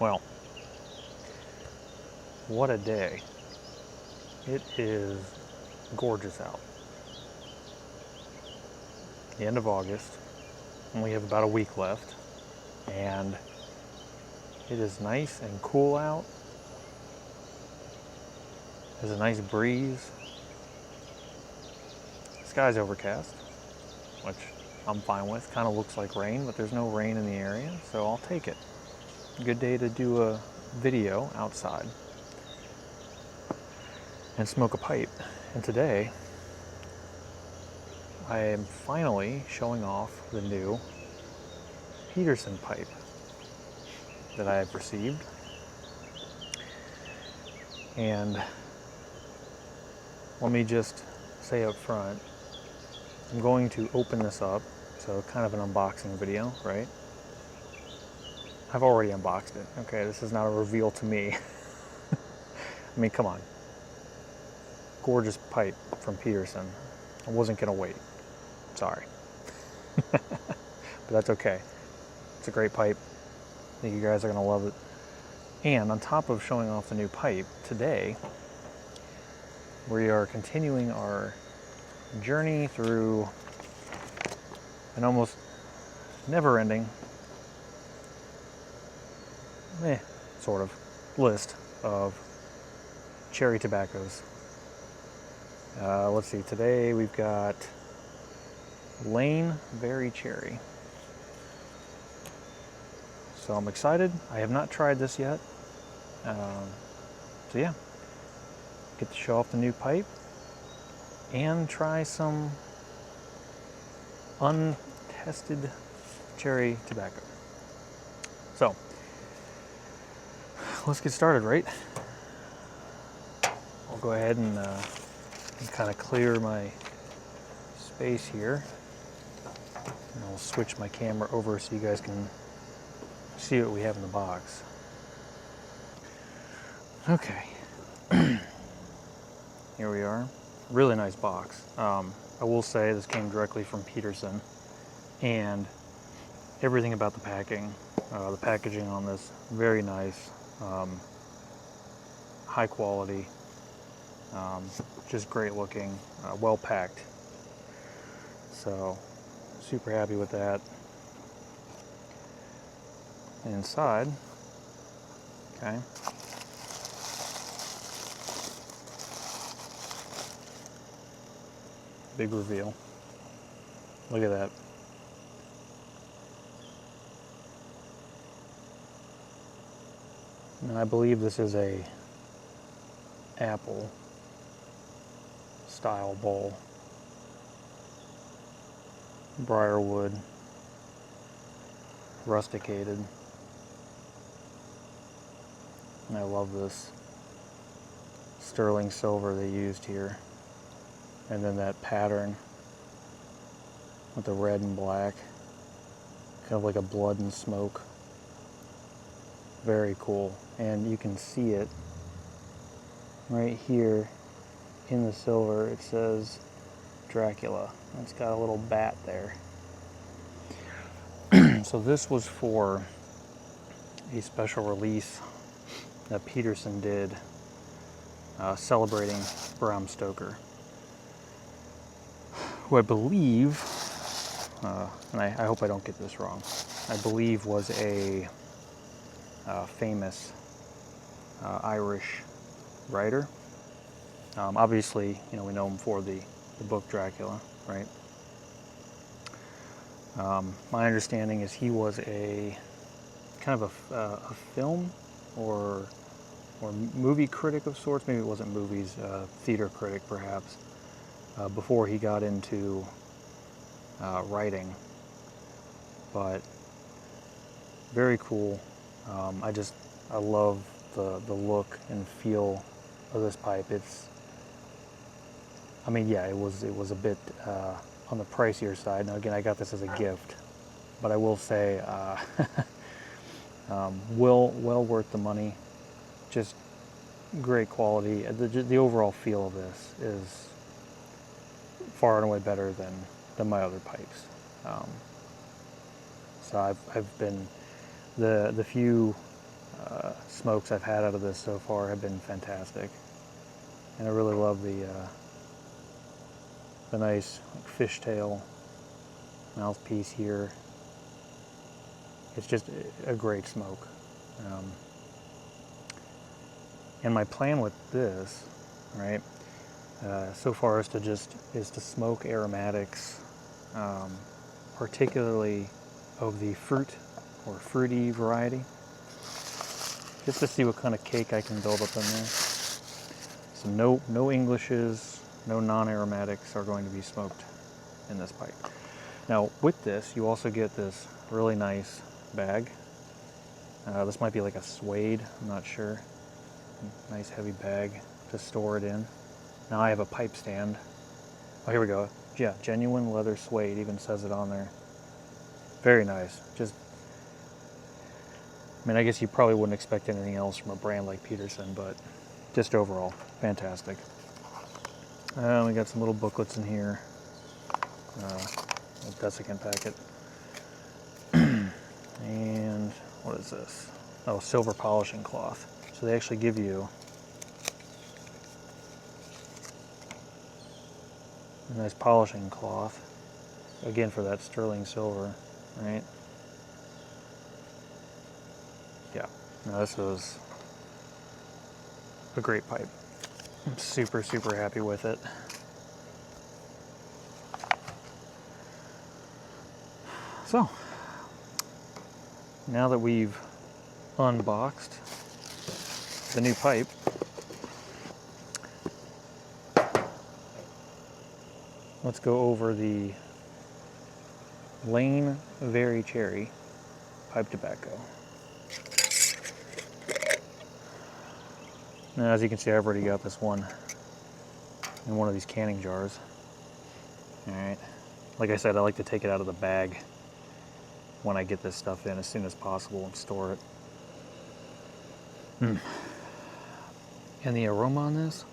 Well, what a day. It is gorgeous out. The end of August, and we have about a week left, and it is nice and cool out. There's a nice breeze. The sky's overcast, which I'm fine with. Kind of looks like rain, but there's no rain in the area, so I'll take it. Good day to do a video outside and smoke a pipe. And today, I am finally showing off the new Peterson pipe that I have received. And let me just say up front, I'm going to open this up, so kind of an unboxing video, right? I've already unboxed it, okay? This is not a reveal to me. I mean, come on. Gorgeous pipe from Peterson. I wasn't gonna wait. Sorry. But that's okay. It's a great pipe. I think you guys are gonna love it. And on top of showing off the new pipe, today we are continuing our journey through an almost never-ending, sort of, list of cherry tobaccos. Let's see, today we've got Lane Berry Cherry. So I'm excited. I have not tried this yet. So yeah, get to show off the new pipe and try some untested cherry tobacco. So let's get started, right? I'll go ahead and kind of clear my space here. And I'll switch my camera over so you guys can see what we have in the box. Okay. Here we are. Really nice box. I will say this came directly from Peterson, and everything about the packing, the packaging on this, very nice, high quality, just great looking, well packed. So super happy with that. Inside, okay. Big reveal. Look at that. Now I believe this is a apple style bowl. Briarwood, rusticated. And I love this sterling silver they used here. And then that pattern with the red and black, kind of like a blood and smoke. Very cool. And you can see it right here in the silver. It says Dracula. It's got a little bat there. So this was for a special release that Peterson did celebrating Bram Stoker, who I believe, and I hope I don't get this wrong, I believe was a famous Irish writer. Obviously, you know, we know him for the book Dracula, right? My understanding is he was a kind of a film or movie critic of sorts. Maybe it wasn't movies, theater critic perhaps, before he got into writing. But very cool. I love the look and feel of this pipe. I mean, yeah, it was a bit on the pricier side. Now again, I got this as a gift, but I will say, well worth the money. Just great quality. The overall feel of this is far and away better than my other pipes. So I've been the few smokes I've had out of this so far have been fantastic. And I really love the nice fishtail mouthpiece here. It's just a great smoke. And my plan with this, right, so far is to smoke aromatics, particularly of the fruit or fruity variety, just to see what kind of cake I can build up in there. So no Englishes, no non-aromatics are going to be smoked in this pipe. Now with this, you also get this really nice bag. This might be like a suede, I'm not sure. Nice heavy bag to store it in. Now I have a pipe stand. Oh, here we go. Yeah, genuine leather suede, even says it on there. Very nice. Just, I mean, I guess you probably wouldn't expect anything else from a brand like Peterson, but just overall, fantastic. We got some little booklets in here. A desiccant packet. And what is this? Oh, silver polishing cloth. So they actually give you a nice polishing cloth, again for that sterling silver, right? Yeah, no, this is a great pipe. I'm super, super happy with it. So, now that we've unboxed the new pipe, let's go over the Lane Very Cherry pipe tobacco. Now, as you can see, I've already got this one in one of these canning jars. All right, like I said, I like to take it out of the bag when I get this stuff in as soon as possible and store it. And the aroma on this,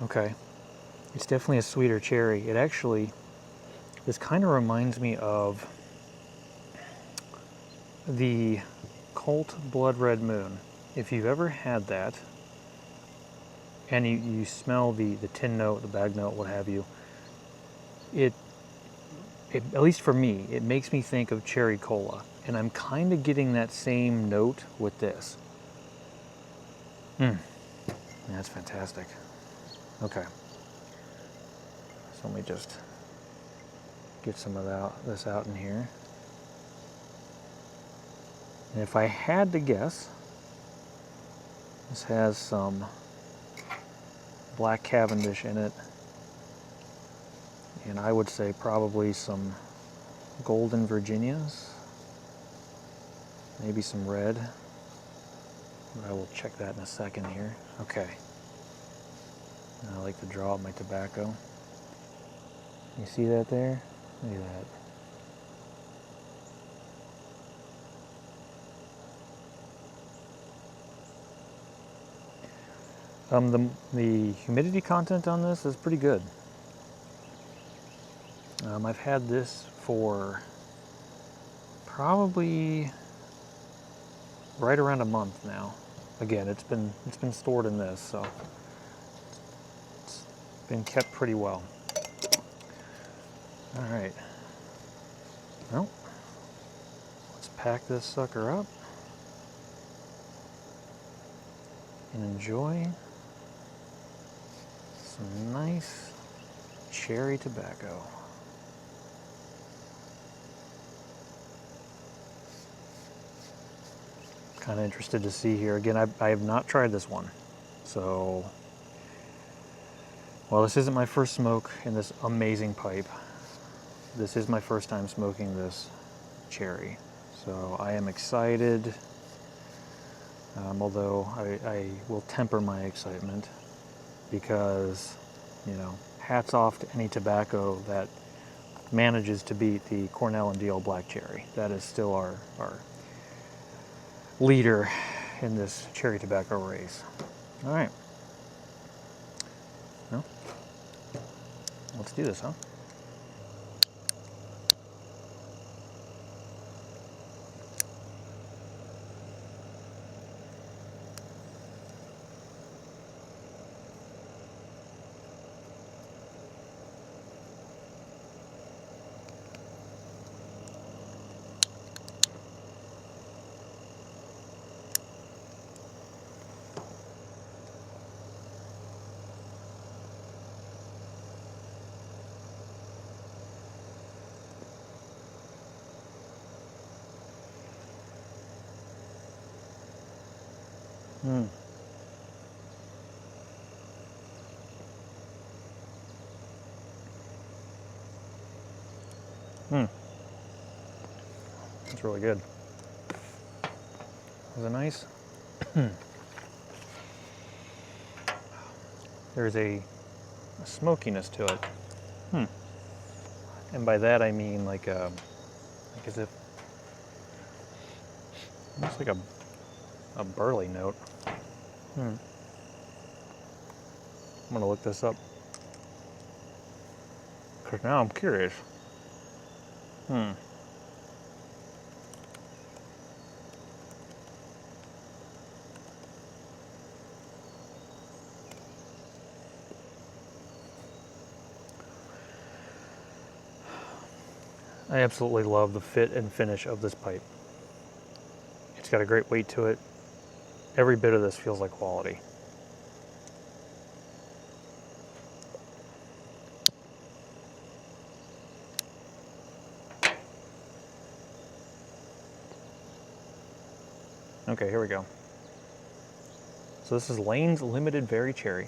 okay. It's definitely a sweeter cherry. It actually, this kind of reminds me of the Colt Blood Red Moon. If you've ever had that, and you smell the tin note, the bag note, what have you, it, at least for me, it makes me think of cherry cola. And I'm kind of getting that same note with this. That's fantastic. Okay. So let me just get some of this out in here. And if I had to guess, this has some black Cavendish in it. And I would say probably some golden Virginias. Maybe some red. But I will check that in a second here. Okay. I like to draw up my tobacco. You see that there? Look at that. The humidity content on this is pretty good. I've had this for probably right around a month now. Again, it's been stored in this, so it's been kept pretty well. All right. Well, let's pack this sucker up and enjoy some nice cherry tobacco. Kind of interested to see here. Again, I have not tried this one. So, well, this isn't my first smoke in this amazing pipe. This is my first time smoking this cherry. So I am excited, although I will temper my excitement because, you know, hats off to any tobacco that manages to beat the Cornell and Deal Black Cherry. That is still our leader in this cherry tobacco race. All right. Well, let's do this, huh? Mm. Mm. That's really good. Is it nice? There's a smokiness to it. And by that I mean like as if almost like a burley note. I'm gonna look this up because now I'm curious. I absolutely love the fit and finish of this pipe. It's got a great weight to it. Every bit of this feels like quality. Okay, here we go. So this is Lane's Limited Berry Cherry.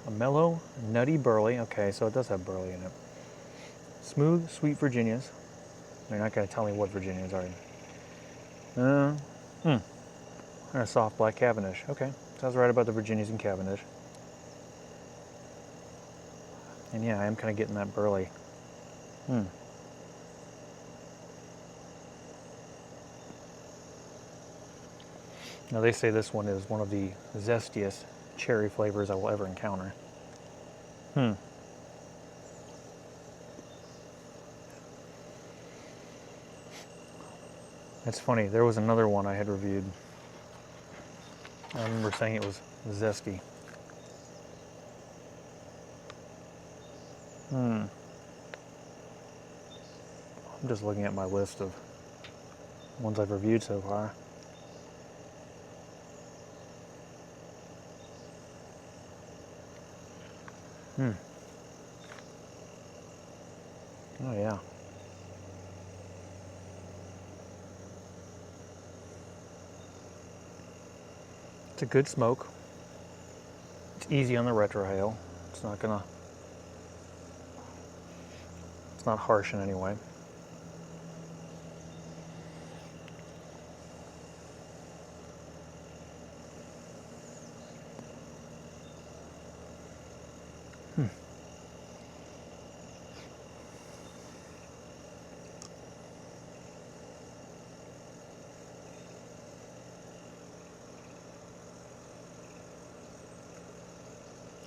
A mellow, nutty burley. Okay, so it does have burley in it. Smooth, sweet Virginias. They're not going to tell me what Virginias are. And a soft black Cavendish. Okay, sounds right about the Virginias and Cavendish. And yeah, I am kind of getting that burley. Now they say this one is one of the zestiest cherry flavors I will ever encounter. It's funny, there was another one I had reviewed. I remember saying it was zesty. I'm just looking at my list of ones I've reviewed so far. Oh yeah. It's a good smoke. It's easy on the retrohale. It's not harsh in any way.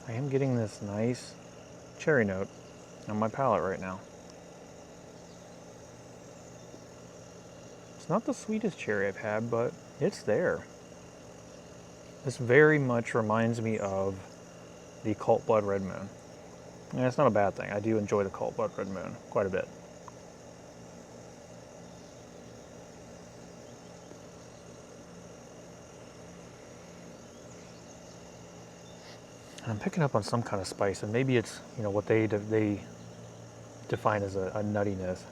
I am getting this nice cherry note on my palate right now. It's not the sweetest cherry I've had, but it's there. This very much reminds me of the Cult Blood Red Moon. And it's not a bad thing. I do enjoy the Cult Blood Red Moon quite a bit. And I'm picking up on some kind of spice, and maybe it's, what they define as a nuttiness.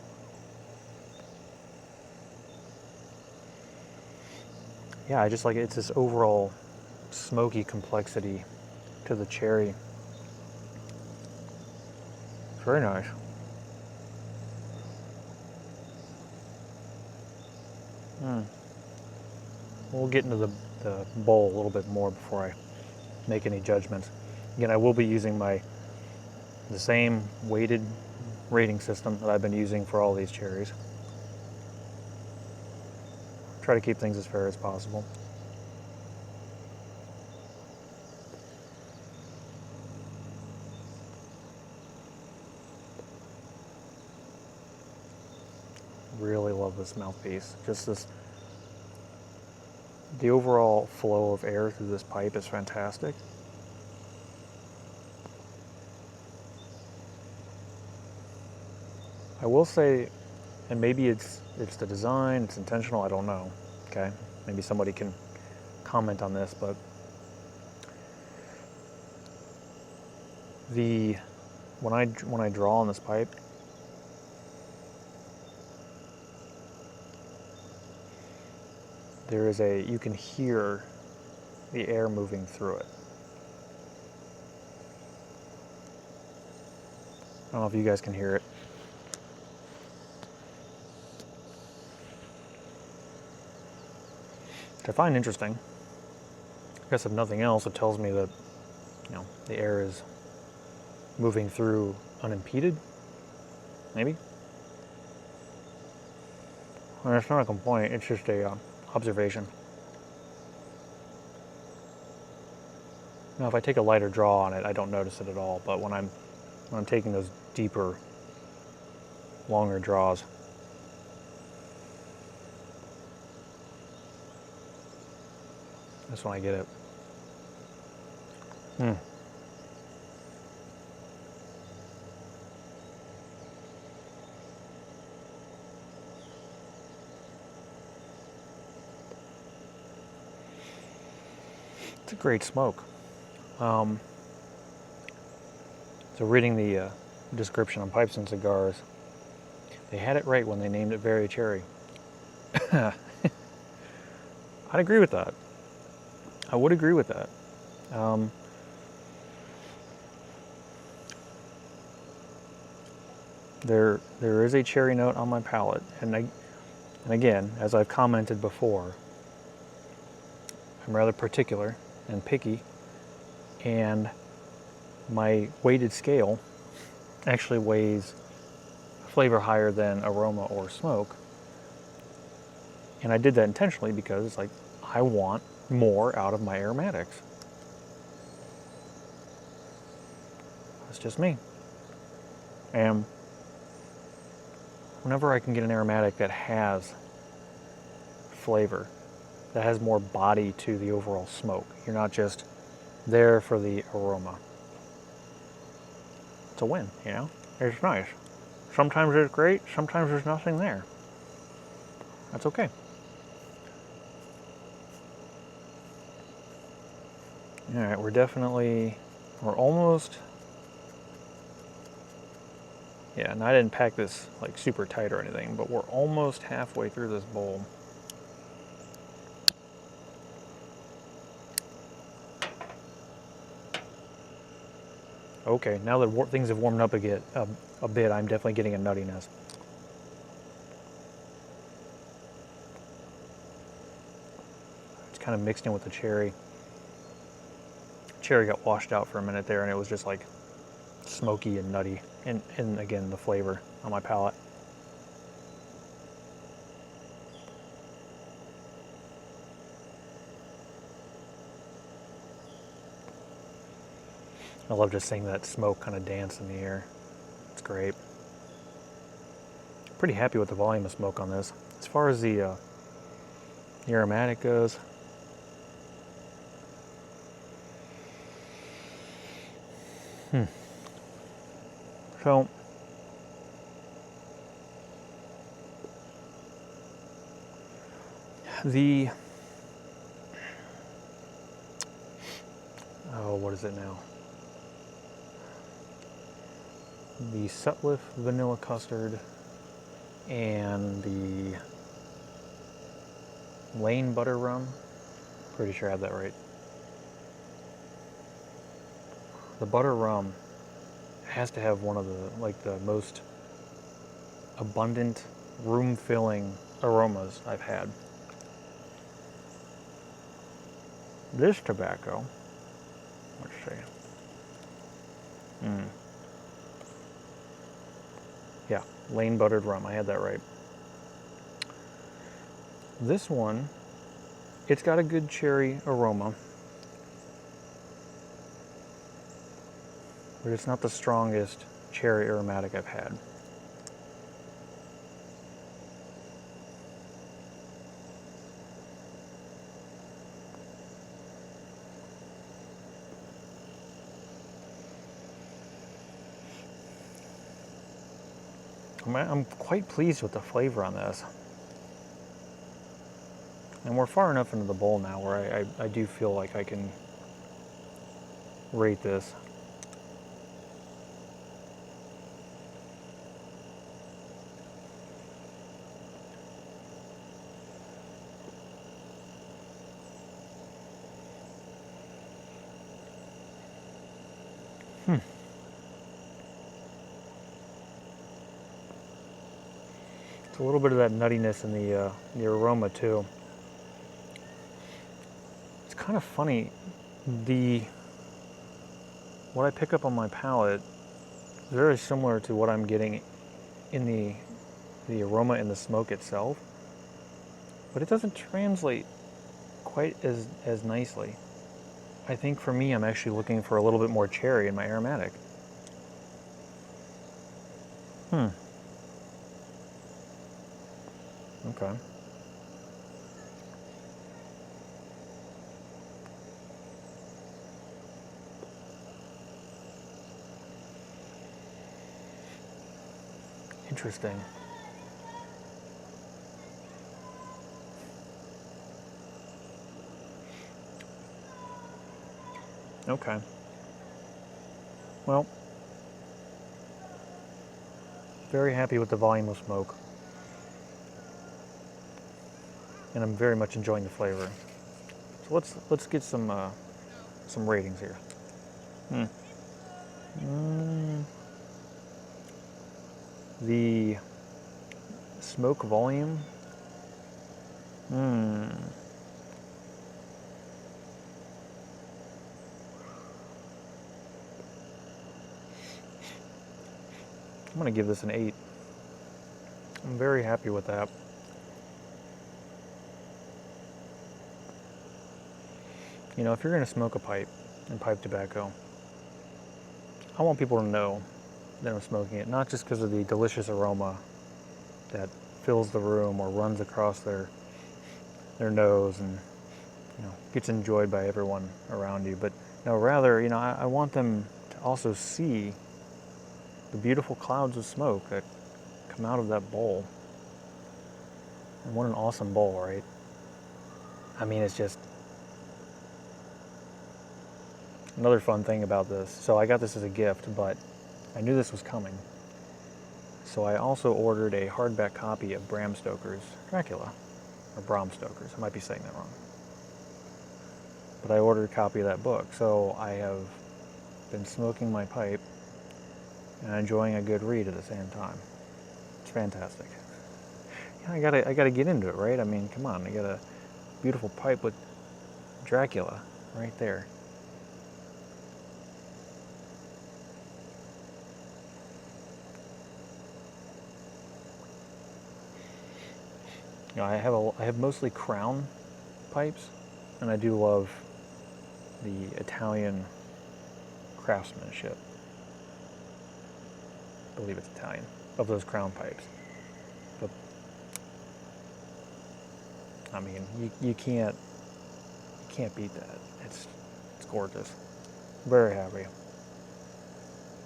Yeah, I just like it. It's this overall smoky complexity to the cherry. It's very nice. We'll get into the bowl a little bit more before I make any judgments. Again, I will be using the same weighted rating system that I've been using for all these cherries. Try to keep things as fair as possible. Really love this mouthpiece. The overall flow of air through this pipe is fantastic. I will say, and maybe it's the design, it's intentional, I don't know. Okay, maybe somebody can comment on this, but when I draw on this pipe, you can hear the air moving through it. I don't know if you guys can hear it. Which I find interesting. I guess if nothing else, it tells me that, you know, the air is moving through unimpeded, maybe? Well, it's not a complaint, it's just a observation. Now, if I take a lighter draw on it, I don't notice it at all, but when I'm taking those deeper, longer draws, that's when I get it. It's a great smoke. So reading the description on Pipes and Cigars, they had it right when they named it Very Cherry. I'd agree with that. I would agree with that. There is a cherry note on my palate, and again, as I've commented before, I'm rather particular and picky, and my weighted scale actually weighs flavor higher than aroma or smoke, and I did that intentionally because it's like I want more out of my aromatics. That's just me. And whenever I can get an aromatic that has flavor, that has more body to the overall smoke, you're not just there for the aroma, it's a win, you know? It's nice. Sometimes it's great, sometimes there's nothing there. That's okay. All right, we're almost, yeah, and I didn't pack this like super tight or anything, but we're almost halfway through this bowl. Okay, now that things have warmed up a bit, I'm definitely getting a nuttiness. It's kind of mixed in with the cherry. Cherry got washed out for a minute there, and it was just like smoky and nutty, and again, the flavor on my palate. I love just seeing that smoke kind of dance in the air. It's great. Pretty happy with the volume of smoke on this. As far as the aromatic goes, so what is it now? The Sutliff vanilla custard and the Lane butter rum. Pretty sure I had that right. The butter rum has to have one of the most abundant, room-filling aromas I've had. This tobacco, let's see. Yeah, Lane buttered rum, I had that right. This one, it's got a good cherry aroma, but it's not the strongest cherry aromatic I've had. I'm quite pleased with the flavor on this. And we're far enough into the bowl now where I do feel like I can rate this. It's a little bit of that nuttiness in the aroma too. It's kind of funny. What I pick up on my palate is very similar to what I'm getting in the aroma in the smoke itself, but it doesn't translate quite as nicely. I think for me, I'm actually looking for a little bit more cherry in my aromatic. Okay. Interesting. Okay. Well, very happy with the volume of smoke. And I'm very much enjoying the flavor. So let's get some ratings here. The smoke volume. I'm going to give this an 8. I'm very happy with that. You know, if you're going to smoke a pipe and pipe tobacco, I want people to know that I'm smoking it, not just because of the delicious aroma that fills the room or runs across their nose and, you know, gets enjoyed by everyone around you, but no, rather, you know, I want them to also see the beautiful clouds of smoke that come out of that bowl. And what an awesome bowl, right? I mean, it's just another fun thing about this. So I got this as a gift, but I knew this was coming. So I also ordered a hardback copy of Bram Stoker's Dracula, or Bram Stoker's. I might be saying that wrong. But I ordered a copy of that book. So I have been smoking my pipe and enjoying a good read at the same time. It's fantastic. Yeah, I gotta get into it, right? I mean, come on, I got a beautiful pipe with Dracula right there. You know, I have mostly crown pipes, and I do love the Italian craftsmanship. I believe it's Italian, of those crown pipes. But I mean, you can't beat that. It's gorgeous. Very happy.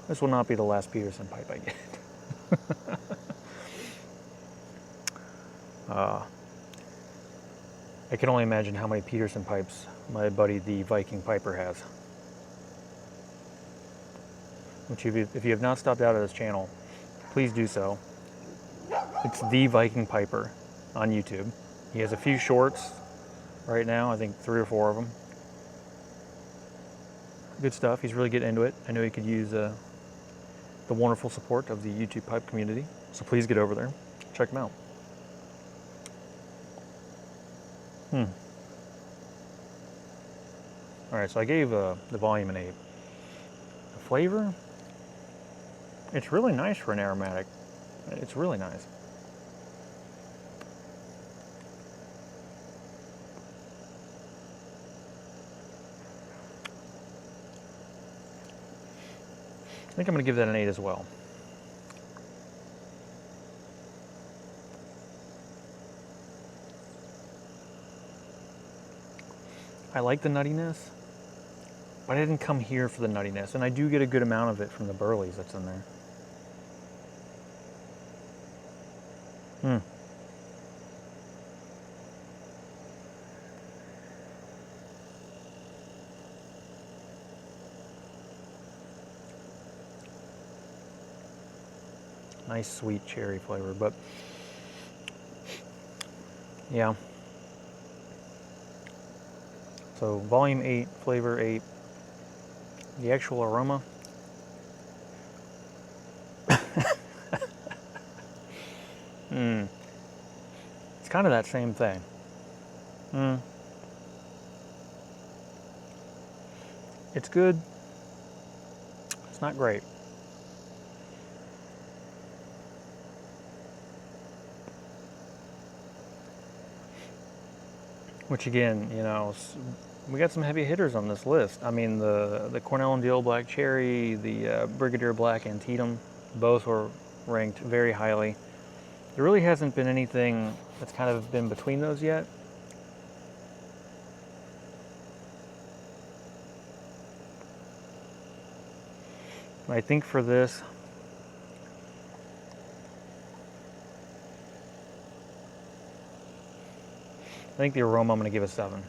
This will not be the last Peterson pipe I get. I can only imagine how many Peterson pipes my buddy the Viking Piper has. Which if you have not stopped out of this channel, please do so. It's the Viking Piper on YouTube. He has a few shorts right now, I think 3 or 4 of them. Good stuff, he's really getting into it. I know he could use the wonderful support of the YouTube pipe community, so please get over there, check him out. Alright, so I gave the volume an 8. The flavor, it's really nice for an aromatic. It's really nice. I think I'm going to give that an 8 as well. I like the nuttiness, but I didn't come here for the nuttiness, and I do get a good amount of it from the burleys that's in there. Nice sweet cherry flavor, but yeah. So volume 8, flavor 8. The actual aroma. It's kind of that same thing. It's good. It's not great. Which again, you know, we got some heavy hitters on this list. I mean, the Cornell and Deal Black Cherry, the Brigadier Black Antietam, both were ranked very highly. There really hasn't been anything that's kind of been between those yet. I think for this, I think the aroma I'm going to give a 7.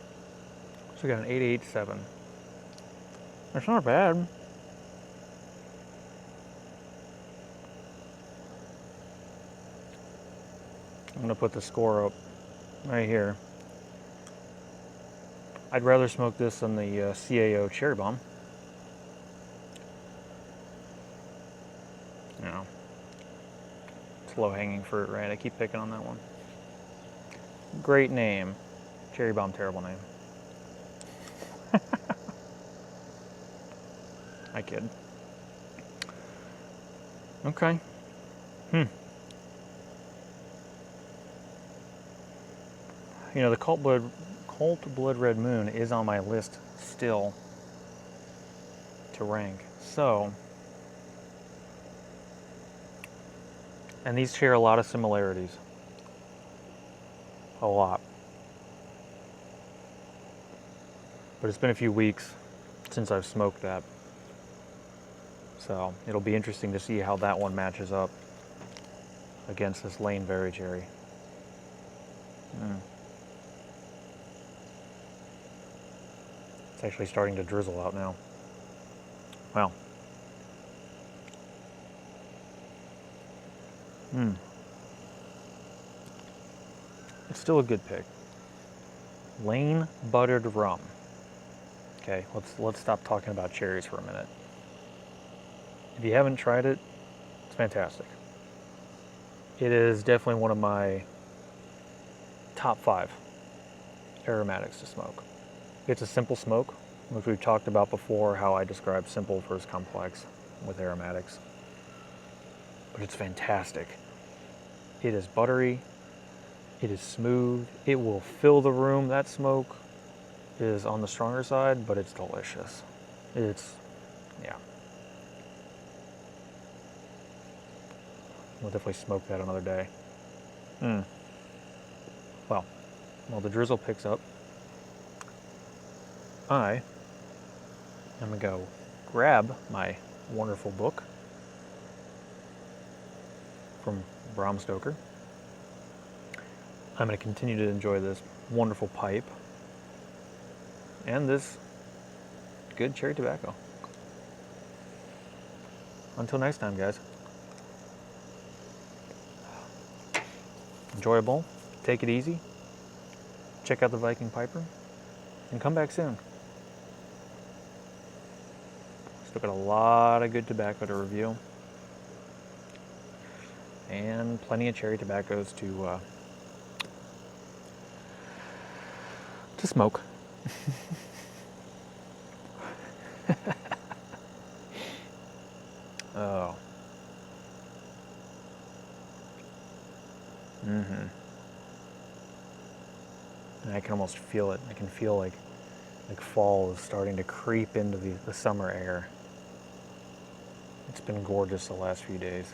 So we got an 887. That's not bad. I'm going to put the score up right here. I'd rather smoke this than the CAO Cherry Bomb. You know, it's low-hanging fruit, right? I keep picking on that one. Great name. Cherry Bomb, terrible name. I kid. Okay. You know, the Colt Blood Red Moon is on my list still to rank. So, and these share a lot of similarities. A lot. But it's been a few weeks since I've smoked that. So it'll be interesting to see how that one matches up against this Lane Berry Cherry. It's actually starting to drizzle out now. Wow. It's still a good pick. Lane Buttered Rum. Okay, let's stop talking about cherries for a minute. If you haven't tried it, it's fantastic. It is definitely one of my top 5 aromatics to smoke. It's a simple smoke, which we've talked about before, how I describe simple versus complex with aromatics. But it's fantastic. It is buttery. It is smooth. It will fill the room. That smoke is on the stronger side, but it's delicious. Yeah. We'll definitely smoke that another day. Well, while the drizzle picks up, I am going to go grab my wonderful book from Bram Stoker. I'm going to continue to enjoy this wonderful pipe and this good cherry tobacco. Until next time, guys. Enjoyable. Take it easy. Check out the Viking Piper and come back soon. Still got a lot of good tobacco to review and plenty of cherry tobaccos to smoke. Oh. And I can almost feel it. I can feel like fall is starting to creep into the summer air. It's been gorgeous the last few days.